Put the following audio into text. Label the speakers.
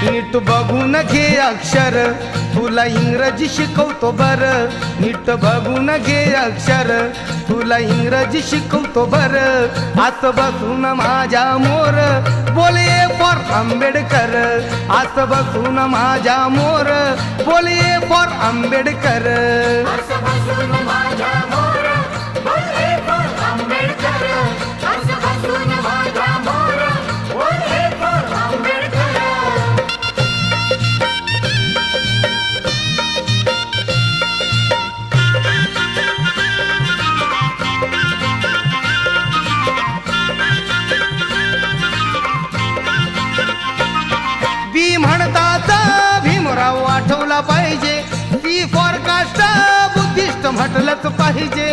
Speaker 1: नीट बघून घे अक्षर तुला इंग्रजी शिकवतो बर नीट बघून घे अक्षर तुला इंग्रजी शिकवतो बर आस बसून माझ्या मोर बोले फॉर आंबेडकर आस बसून माझ्या मोर बोले फॉर आंबेडकर बी म्हणतात भीमराव आठवला पाहिजे सी फॉर कास्ट बुद्धिस्ट म्हटलंच पाहिजे